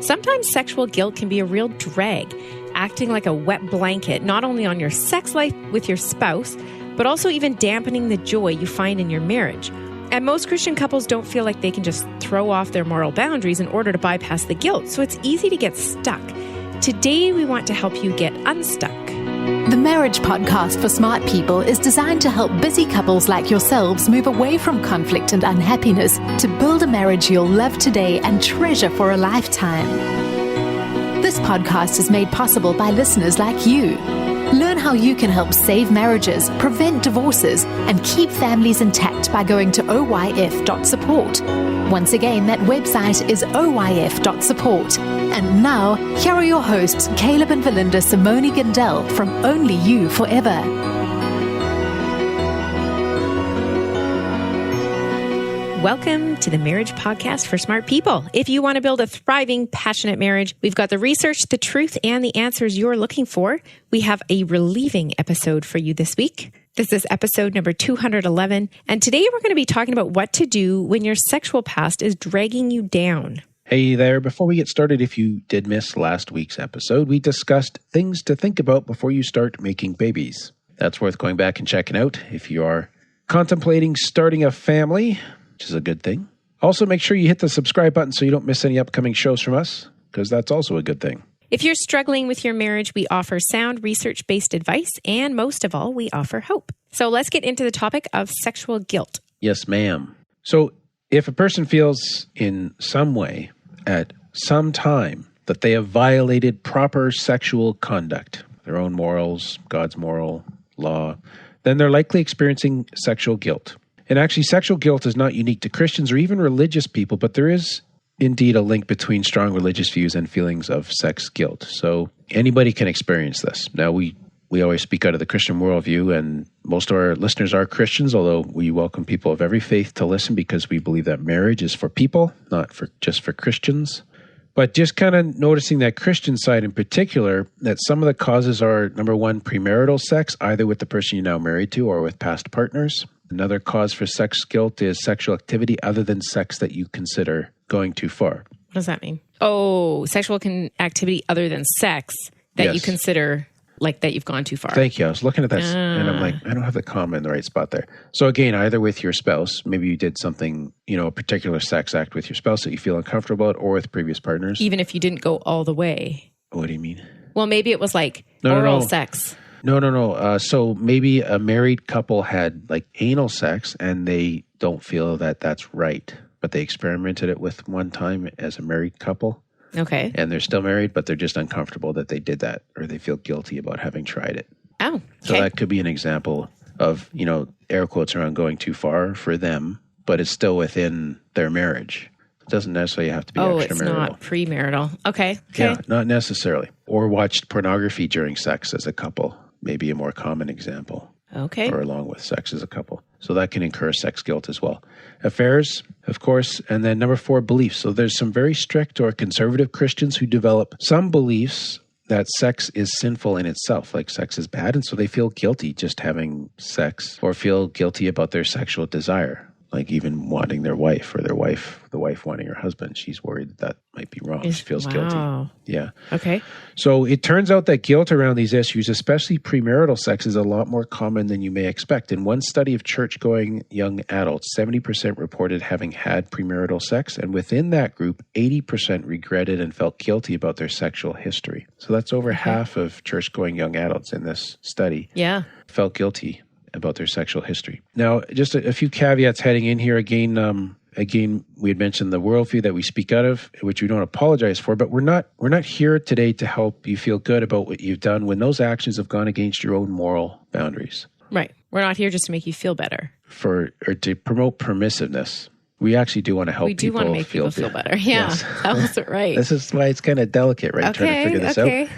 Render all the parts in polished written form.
Sometimes sexual guilt can be a real drag, acting like a wet blanket, not only on your sex life with your spouse, but also even dampening the joy you find in your marriage. And most Christian couples don't feel like they can just throw off their moral boundaries in order to bypass the guilt, so it's easy to get stuck. Today, we want to help you get unstuck. The Marriage Podcast for Smart People is designed to help busy couples like yourselves move away from conflict and unhappiness to build a marriage you'll love today and treasure for a lifetime. This podcast is made possible by listeners like you. Learn how you can help save marriages, prevent divorces, and keep families intact by going to oyf.support. Once again, that website is oyf.support. And now, here are your hosts, Caleb and Valinda Simone Gandel from Only You Forever. Welcome to the Marriage Podcast for Smart People. If you want to build a thriving, passionate marriage, we've got the research, the truth, and the answers you're looking for. We have a relieving episode for you this week. This is episode number 211, and today we're going to be talking about what to do when your sexual past is dragging you down. Hey there, before we get started, if you did miss last week's episode, we discussed things to think about before you start making babies. That's worth going back and checking out if you are contemplating starting a family, which is a good thing. Also, make sure you hit the subscribe button so you don't miss any upcoming shows from us, because that's also a good thing. If you're struggling with your marriage, we offer sound research-based advice, and most of all, we offer hope. So let's get into the topic of sexual guilt. Yes, ma'am. So if a person feels in some way, at some time, that they have violated proper sexual conduct, their own morals, God's moral law, then they're likely experiencing sexual guilt. And actually, sexual guilt is not unique to Christians or even religious people, but there is indeed a link between strong religious views and feelings of sex guilt. So anybody can experience this. Now, we always speak out of the Christian worldview, and most of our listeners are Christians, although we welcome people of every faith to listen because we believe that marriage is for people, not for just for Christians. But just kind of noticing that Christian side in particular, that some of the causes are, number one, premarital sex, either with the person you're now married to or with past partners. Another cause for sex guilt is sexual activity other than sex that you consider going too far. What does that mean? Oh, sexual activity other than sex that you consider like that you've gone too far. Thank you. I was looking at this and I'm like, I don't have the comma in the right spot there. So again, either with your spouse, maybe you did something, a particular sex act with your spouse that you feel uncomfortable about, or with previous partners. Even if you didn't go all the way. What do you mean? Well, maybe it was like oral sex. No. So maybe a married couple had like anal sex and they don't feel that that's right, but they experimented it with one time as a married couple. Okay. And they're still married, but they're just uncomfortable that they did that, or they feel guilty about having tried it. Oh, okay. So that could be an example of, air quotes around going too far for them, but it's still within their marriage. It doesn't necessarily have to be extramarital. Oh, it's not premarital. Okay. Yeah, not necessarily. Or watched pornography during sex as a couple. Maybe a more common example. Okay. Or along with sex as a couple. So that can incur sex guilt as well. Affairs, of course. And then number 4, beliefs. So there's some very strict or conservative Christians who develop some beliefs that sex is sinful in itself, like sex is bad. And so they feel guilty just having sex, or feel guilty about their sexual desire. Like even wanting their wife, or the wife wanting her husband. She's worried that might be wrong. She feels guilty. Yeah. Okay. So it turns out that guilt around these issues, especially premarital sex, is a lot more common than you may expect. In one study of church-going young adults, 70% reported having had premarital sex. And within that group, 80% regretted and felt guilty about their sexual history. So that's over half of church-going young adults in this study. Yeah. Felt guilty about their sexual history. Now, just a few caveats heading in here. Again, we had mentioned the worldview that we speak out of, which we don't apologize for, but we're not here today to help you feel good about what you've done when those actions have gone against your own moral boundaries. Right. We're not here just to make you feel better. Or to promote permissiveness. We actually do want to help people feel better. We do want to make people feel better. Yeah, yes. That was right. This is why it's kind of delicate, right? Okay, trying to figure this out.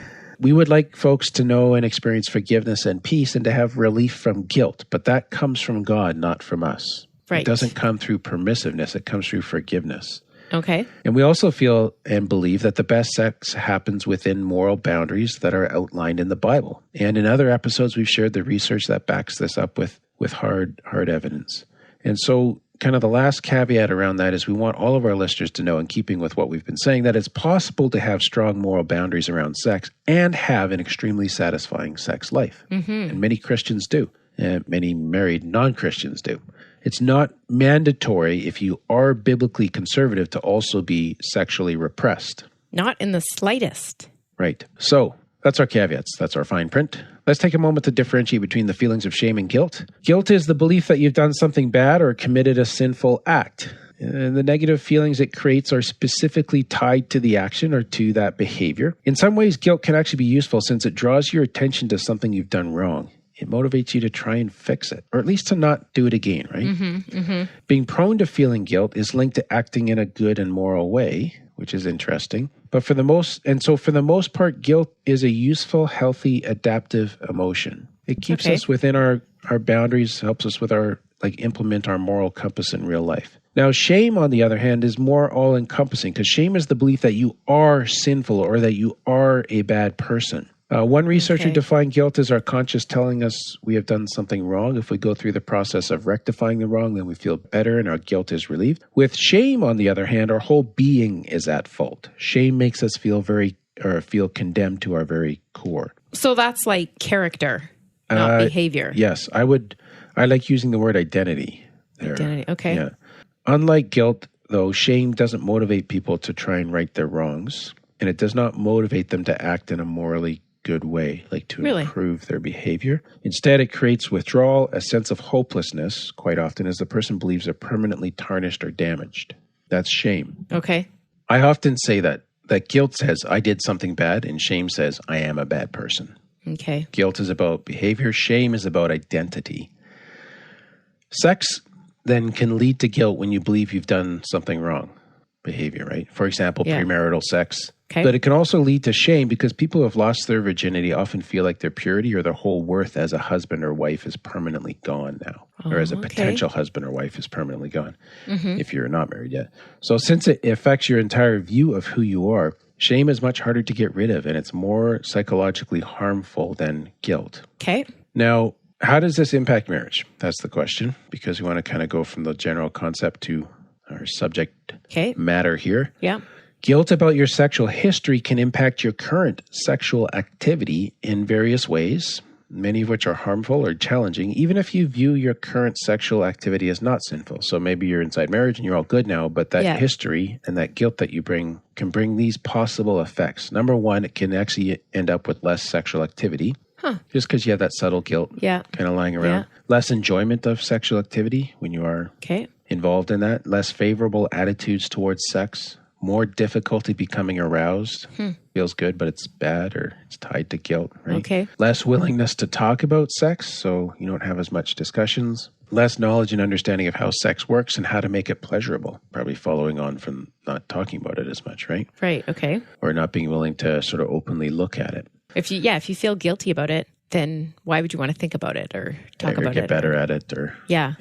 We would like folks to know and experience forgiveness and peace and to have relief from guilt, but that comes from God, not from us. Right. It doesn't come through permissiveness. It comes through forgiveness. Okay. And we also feel and believe that the best sex happens within moral boundaries that are outlined in the Bible. And in other episodes, we've shared the research that backs this up with hard evidence. And so kind of the last caveat around that is we want all of our listeners to know, in keeping with what we've been saying, that it's possible to have strong moral boundaries around sex and have an extremely satisfying sex life. And many Christians do, and many married non-Christians do. It's not mandatory if you are biblically conservative to also be sexually repressed. Not in the slightest. Right. So that's our caveats. That's our fine print. Let's take a moment to differentiate between the feelings of shame and guilt. Guilt is the belief that you've done something bad or committed a sinful act. And the negative feelings it creates are specifically tied to the action or to that behavior. In some ways, guilt can actually be useful since it draws your attention to something you've done wrong. It motivates you to try and fix it, or at least to not do it again, right? Being prone to feeling guilt is linked to acting in a good and moral way, which is interesting. But for the most part, guilt is a useful, healthy, adaptive emotion. It keeps us within our boundaries, helps us with implement our moral compass in real life. Now, shame, on the other hand, is more all-encompassing because shame is the belief that you are sinful or that you are a bad person. One researcher defined guilt as our conscience telling us we have done something wrong. If we go through the process of rectifying the wrong, then we feel better and our guilt is relieved. With shame, on the other hand, our whole being is at fault. Shame makes us feel condemned to our very core. So that's like character, not behavior. Yes, I like using the word identity there. Identity, okay. Yeah. Unlike guilt, though, shame doesn't motivate people to try and right their wrongs, and it does not motivate them to act in a morally good way, like to improve their behavior. Instead, it creates withdrawal, a sense of hopelessness, quite often, as the person believes they're permanently tarnished or damaged. That's shame. Okay. I often say that guilt says, I did something bad, and shame says, I am a bad person. Okay. Guilt is about behavior. Shame is about identity. Sex then can lead to guilt when you believe you've done something wrong. Behavior, right? For example, premarital sex. Okay. But it can also lead to shame because people who have lost their virginity often feel like their purity or their whole worth as a husband or wife is permanently gone now. Or as a potential husband or wife is permanently gone if you're not married yet. So since it affects your entire view of who you are, shame is much harder to get rid of and it's more psychologically harmful than guilt. Okay. Now, how does this impact marriage? That's the question, because we want to kind of go from the general concept to our subject matter here. Yeah. Guilt about your sexual history can impact your current sexual activity in various ways, many of which are harmful or challenging, even if you view your current sexual activity as not sinful. So maybe you're inside marriage and you're all good now, but that history and that guilt that you bring can bring these possible effects. Number one, it can actually end up with less sexual activity. Just because you have that subtle guilt kind of lying around. Less enjoyment of sexual activity when you are involved in that. Less favorable attitudes towards sex. More difficulty becoming aroused. Feels good, but it's bad or it's tied to guilt, right? Okay. Less willingness to talk about sex, so you don't have as much discussions. Less knowledge and understanding of how sex works and how to make it pleasurable. Probably following on from not talking about it as much, right? Right, okay. Or not being willing to sort of openly look at it. If you feel guilty about it, then why would you want to think about it or talk about it? Or get better at it or... Yeah.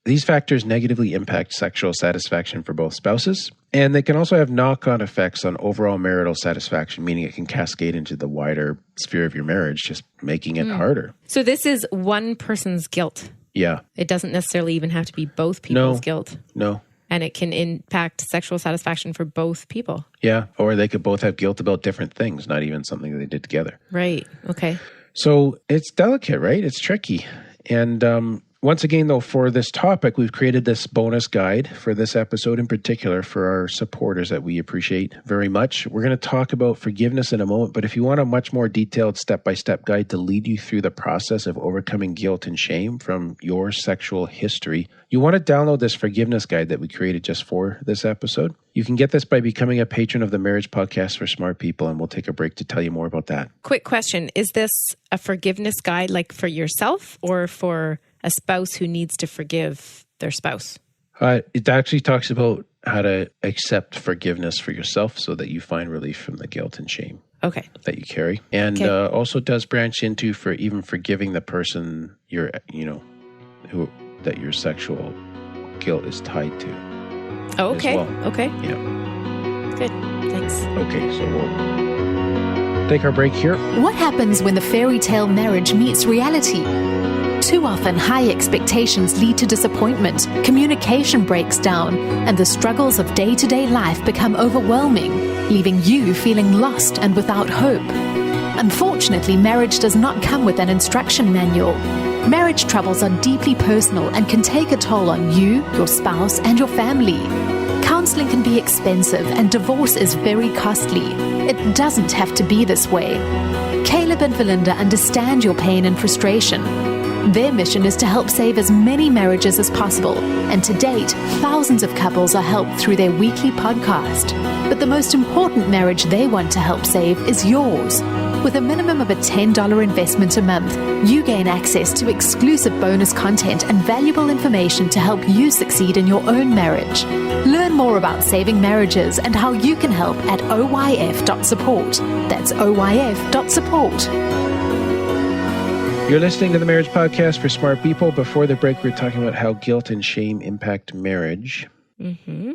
These factors negatively impact sexual satisfaction for both spouses, and they can also have knock-on effects on overall marital satisfaction, meaning it can cascade into the wider sphere of your marriage, just making it harder. So this is one person's guilt. Yeah. It doesn't necessarily even have to be both people's guilt. No. And it can impact sexual satisfaction for both people. Yeah, or they could both have guilt about different things, not even something that they did together. Right, okay. So it's delicate, right? It's tricky. And once again, though, for this topic, we've created this bonus guide for this episode in particular for our supporters that we appreciate very much. We're going to talk about forgiveness in a moment, but if you want a much more detailed step-by-step guide to lead you through the process of overcoming guilt and shame from your sexual history, you want to download this forgiveness guide that we created just for this episode. You can get this by becoming a patron of the Marriage Podcast for Smart People, and we'll take a break to tell you more about that. Quick question. Is this a forgiveness guide like for yourself or for a spouse who needs to forgive their spouse? It actually talks about how to accept forgiveness for yourself so that you find relief from the guilt and shame that you carry. And also does branch into for even forgiving the person that your sexual guilt is tied to. Oh, okay. As well. Okay. Yeah. Good. Thanks. Okay, so we'll take our break here. What happens when the fairy tale marriage meets reality? Too often, high expectations lead to disappointment, communication breaks down, and the struggles of day-to-day life become overwhelming, leaving you feeling lost and without hope. Unfortunately, marriage does not come with an instruction manual. Marriage troubles are deeply personal and can take a toll on you, your spouse, and your family. Counseling can be expensive and divorce is very costly. It doesn't have to be this way. Caleb and Valinda understand your pain and frustration. Their mission is to help save as many marriages as possible, and to date, thousands of couples are helped through their weekly podcast. But the most important marriage they want to help save is yours. With a minimum of a $10 investment a month, you gain access to exclusive bonus content and valuable information to help you succeed in your own marriage. Learn more about saving marriages and how you can help at oyf.support. That's oyf.support. You're listening to the Marriage Podcast for Smart People. Before the break, we were talking about how guilt and shame impact marriage. Mm-hmm.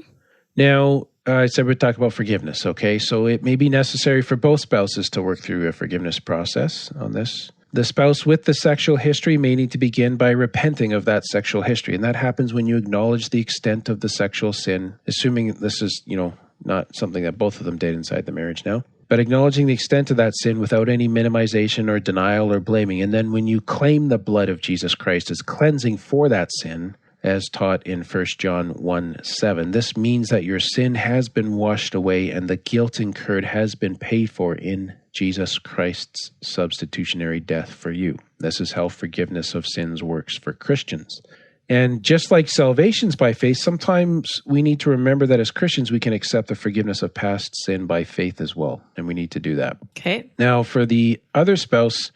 Now, I said we'd talk about forgiveness, okay? So it may be necessary for both spouses to work through a forgiveness process on this. The spouse with the sexual history may need to begin by repenting of that sexual history. And that happens when you acknowledge the extent of the sexual sin, assuming this is, not something that both of them did inside the marriage now. But acknowledging the extent of that sin without any minimization or denial or blaming. And then when you claim the blood of Jesus Christ as cleansing for that sin, as taught in 1 John 1:7, this means that your sin has been washed away and the guilt incurred has been paid for in Jesus Christ's substitutionary death for you. This is how forgiveness of sins works for Christians. And just like salvation's by faith, sometimes we need to remember that as Christians, we can accept the forgiveness of past sin by faith as well. And we need to do that. Okay. Now, for the other spouse,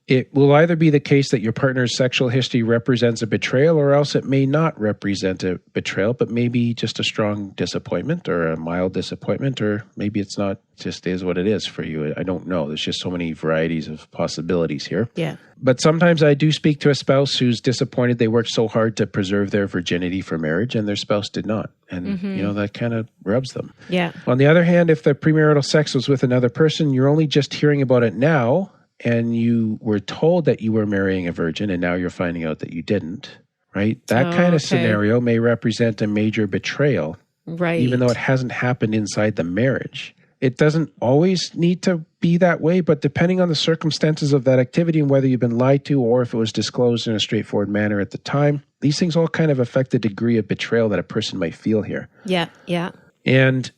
it will either be the case that your partner's sexual history represents a betrayal, or else it may not represent a betrayal, but maybe just a strong disappointment or a mild disappointment, or maybe it's not, just is what it is for you. I don't know. There's just so many varieties of possibilities here. Yeah. But sometimes I do speak to a spouse who's disappointed they worked so hard to preserve their virginity for marriage and their spouse did not. And, that kind of rubs them. Yeah. On the other hand, if the premarital sex was with another person, you're only just hearing about it now, and you were told that you were marrying a virgin and now you're finding out that you didn't, right? That kind of scenario may represent a major betrayal, right? Even though it hasn't happened inside the marriage. It doesn't always need to be that way, but depending on the circumstances of that activity and whether you've been lied to or if it was disclosed in a straightforward manner at the time, these things all kind of affect the degree of betrayal that a person might feel here. Yeah, yeah. And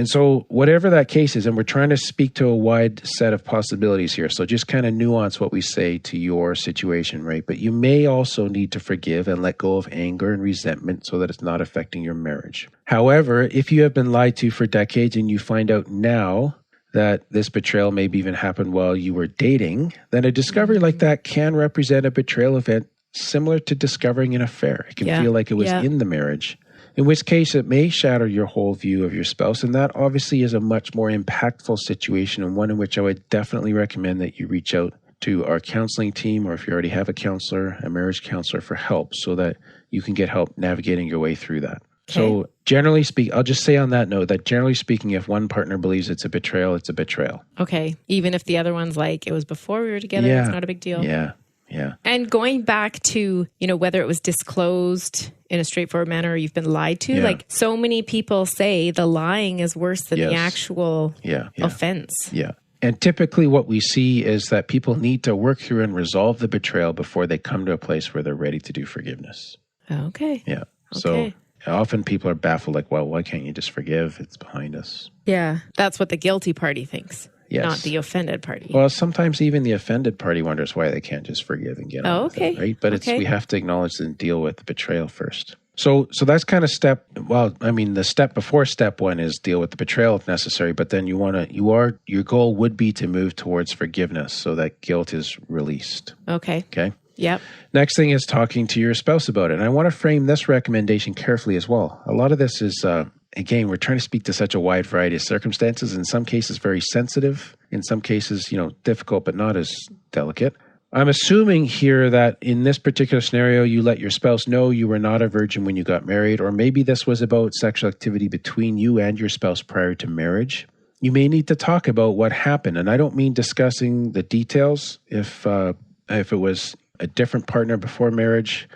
so whatever that case is, and we're trying to speak to a wide set of possibilities here, so just kind of nuance what we say to your situation, right? But you may also need to forgive and let go of anger and resentment so that it's not affecting your marriage. However, if you have been lied to for decades and you find out now that this betrayal maybe even happened while you were dating, then a discovery like that can represent a betrayal event similar to discovering an affair. It can feel like it was in the marriage. In which case, it may shatter your whole view of your spouse. And that obviously is a much more impactful situation, and one in which I would definitely recommend that you reach out to our counseling team, or if you already have a counselor, a marriage counselor, for help so that you can get help navigating your way through that. Okay. So generally speaking, I'll just say on that note that generally speaking, if one partner believes it's a betrayal, it's a betrayal. Okay. Even if the other one's like, it was before we were together, it's not a big deal. Yeah. Yeah. And going back to, whether it was disclosed in a straightforward manner or you've been lied to, like so many people say the lying is worse than the actual offense. Yeah. And typically what we see is that people need to work through and resolve the betrayal before they come to a place where they're ready to do forgiveness. Okay. Yeah. Okay. So often people are baffled, like, well, why can't you just forgive? It's behind us. Yeah. That's what the guilty party thinks. Yes. Not the offended party. Well, sometimes even the offended party wonders why they can't just forgive and get on with it, right? But we have to acknowledge and deal with the betrayal first. So that's kind of the step before step one is deal with the betrayal if necessary, but then your goal would be to move towards forgiveness so that guilt is released. Okay. Okay. Yep. Next thing is talking to your spouse about it. And I want to frame this recommendation carefully as well. A lot of this is, again, we're trying to speak to such a wide variety of circumstances. In some cases, very sensitive. In some cases, difficult, but not as delicate. I'm assuming here that in this particular scenario, you let your spouse know you were not a virgin when you got married, or maybe this was about sexual activity between you and your spouse prior to marriage. You may need to talk about what happened. And I don't mean discussing the details if it was a different partner before marriage,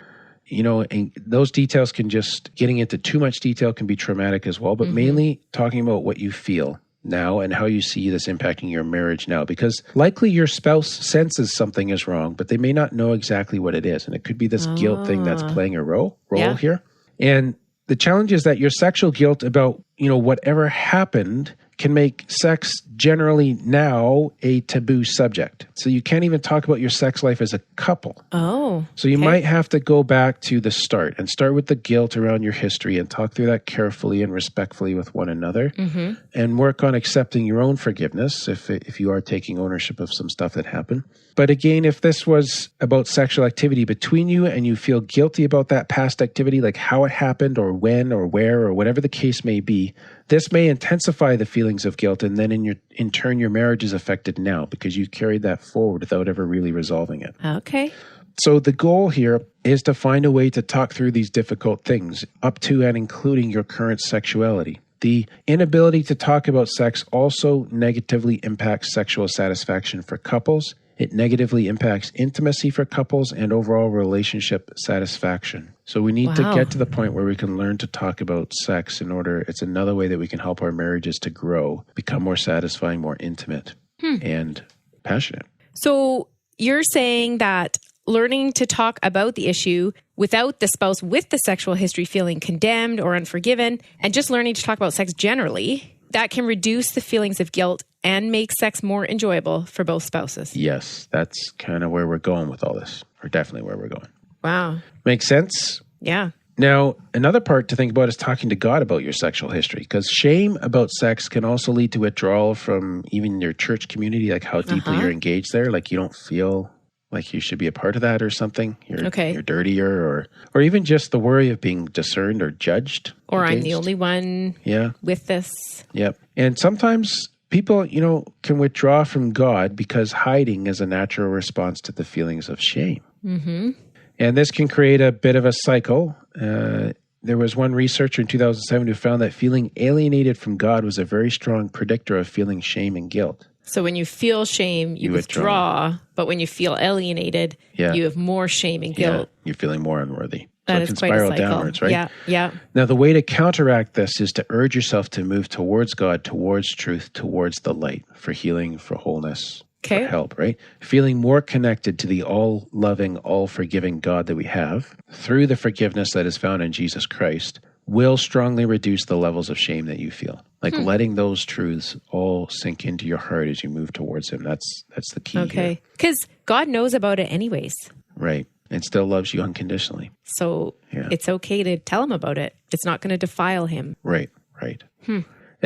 and those details can getting into too much detail can be traumatic as well, but mainly talking about what you feel now and how you see this impacting your marriage now, because likely your spouse senses something is wrong, but they may not know exactly what it is. And it could be this guilt thing that's playing a role here. And the challenge is that your sexual guilt about, whatever happened can make sex generally now a taboo subject. So you can't even talk about your sex life as a couple. Oh. So you might have to go back to the start and start with the guilt around your history and talk through that carefully and respectfully with one another and work on accepting your own forgiveness if you are taking ownership of some stuff that happened. But again, if this was about sexual activity between you and you feel guilty about that past activity, like how it happened or when or where or whatever the case may be, this may intensify the feelings of guilt, and then in turn, your marriage is affected now because you carried that forward without ever really resolving it. Okay. So the goal here is to find a way to talk through these difficult things, up to and including your current sexuality. The inability to talk about sex also negatively impacts sexual satisfaction for couples. It negatively impacts intimacy for couples and overall relationship satisfaction. So we need to get to the point where we can learn to talk about sex it's another way that we can help our marriages to grow, become more satisfying, more intimate, and passionate. So you're saying that learning to talk about the issue without the spouse with the sexual history feeling condemned or unforgiven, and just learning to talk about sex generally, that can reduce the feelings of guilt and make sex more enjoyable for both spouses. Yes, that's kind of where we're going with all this, or definitely where we're going. Wow. Makes sense? Yeah. Now, another part to think about is talking to God about your sexual history, because shame about sex can also lead to withdrawal from even your church community, like how deeply you're engaged there, like you don't feel like you should be a part of that or something. You're dirtier, or even just the worry of being discerned or judged. Or I'm the only one with this. Yep. And sometimes people, can withdraw from God because hiding is a natural response to the feelings of shame. Mm-hmm. And this can create a bit of a cycle. There was one researcher in 2007 who found that feeling alienated from God was a very strong predictor of feeling shame and guilt. So when you feel shame, you withdraw. But when you feel alienated, you have more shame and guilt. You're feeling more unworthy. That so is it can quite spiral a cycle. Downwards, right? Yeah. Now, the way to counteract this is to urge yourself to move towards God, towards truth, towards the light, for healing, for wholeness, for help, right? Feeling more connected to the all-loving, all-forgiving God that we have through the forgiveness that is found in Jesus Christ will strongly reduce the levels of shame that you feel. Like letting those truths all sink into your heart as you move towards Him. That's the key. Okay. Because God knows about it anyways. Right. And still loves you unconditionally. So it's okay to tell Him about it. It's not going to defile Him. Right. And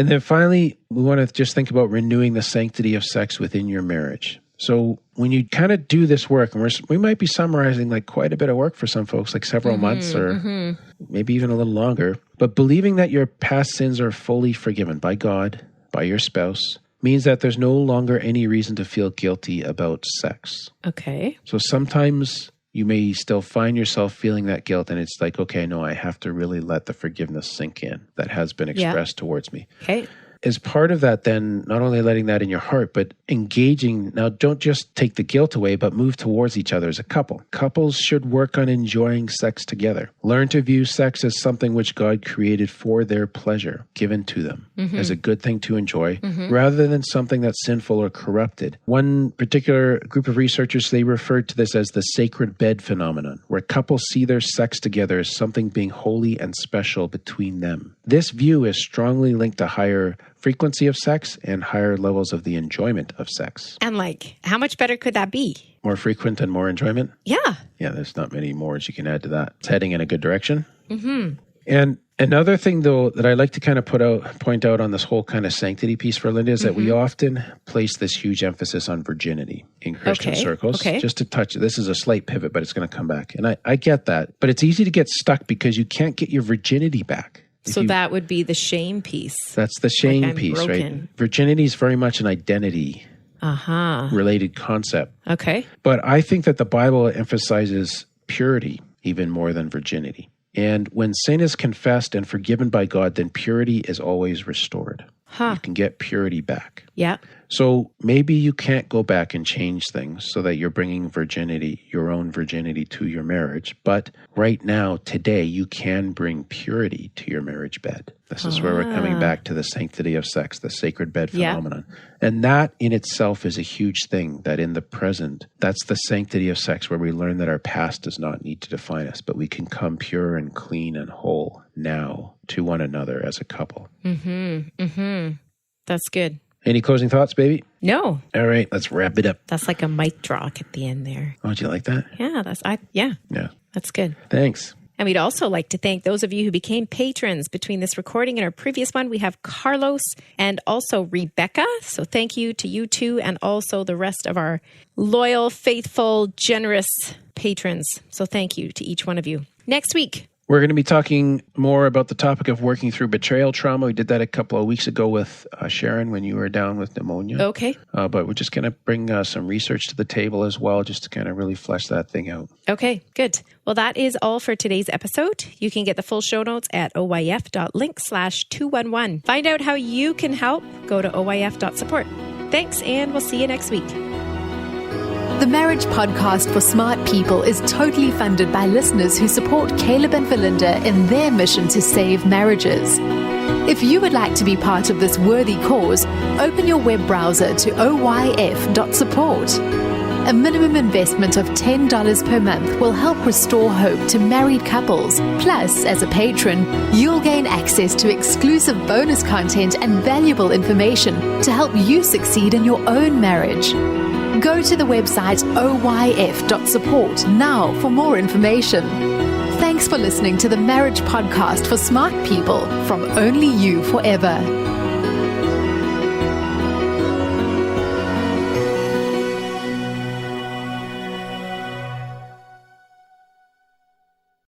then finally, we want to just think about renewing the sanctity of sex within your marriage. So when you kind of do this work, and we might be summarizing like quite a bit of work for some folks, like several months or maybe even a little longer, but believing that your past sins are fully forgiven by God, by your spouse, means that there's no longer any reason to feel guilty about sex. Okay. So sometimes you may still find yourself feeling that guilt, and it's like, okay, no, I have to really let the forgiveness sink in that has been expressed towards me. Okay. As part of that, then, not only letting that in your heart, but engaging. Now, don't just take the guilt away, but move towards each other as a couple. Couples should work on enjoying sex together. Learn to view sex as something which God created for their pleasure, given to them, as a good thing to enjoy, rather than something that's sinful or corrupted. One particular group of researchers, they referred to this as the sacred bed phenomenon, where couples see their sex together as something being holy and special between them. This view is strongly linked to higher frequency of sex and higher levels of the enjoyment of sex. And like, how much better could that be? More frequent and more enjoyment? Yeah. Yeah, there's not many mores you can add to that. It's heading in a good direction. And another thing, though, that I like to kind of point out on this whole kind of sanctity piece for Linda is that we often place this huge emphasis on virginity in Christian circles. Just to touch it. This is a slight pivot, but it's going to come back. And I get that. But it's easy to get stuck because you can't get your virginity back. So that would be the shame piece. That's the shame like piece, broken. right? Virginity is very much an identity related concept. Okay. But I think that the Bible emphasizes purity even more than virginity. And when sin is confessed and forgiven by God, then purity is always restored. You can get purity back. Yeah. So maybe you can't go back and change things so that you're bringing virginity, your own virginity, to your marriage. But right now, today, you can bring purity to your marriage bed. This is where we're coming back to the sanctity of sex, the sacred bed phenomenon. And that in itself is a huge thing, that in the present, that's the sanctity of sex, where we learn that our past does not need to define us, but we can come pure and clean and whole now to one another as a couple. That's good. Any closing thoughts, baby? No. All right, let's wrap it up. That's like a mic drop at the end there. Oh, do you like that? Yeah, Yeah. That's good. Thanks. And we'd also like to thank those of you who became patrons between this recording and our previous one. We have Carlos and also Rebecca. So thank you to you two and also the rest of our loyal, faithful, generous patrons. So thank you to each one of you. Next week, we're going to be talking more about the topic of working through betrayal trauma. We did that a couple of weeks ago with Sharon when you were down with pneumonia. Okay. But we're just going to bring some research to the table as well, just to kind of really flesh that thing out. Okay, good. Well, that is all for today's episode. You can get the full show notes at oyf.link/211. Find out how you can help. Go to oyf.support. Thanks, and we'll see you next week. The Marriage Podcast for Smart People is totally funded by listeners who support Caleb and Valinda in their mission to save marriages. If you would like to be part of this worthy cause, open your web browser to oyf.support. A minimum investment of $10 per month will help restore hope to married couples. Plus, as a patron, you'll gain access to exclusive bonus content and valuable information to help you succeed in your own marriage. Go to the website oyf.support now for more information. Thanks for listening to the Marriage Podcast for Smart People from Only You Forever.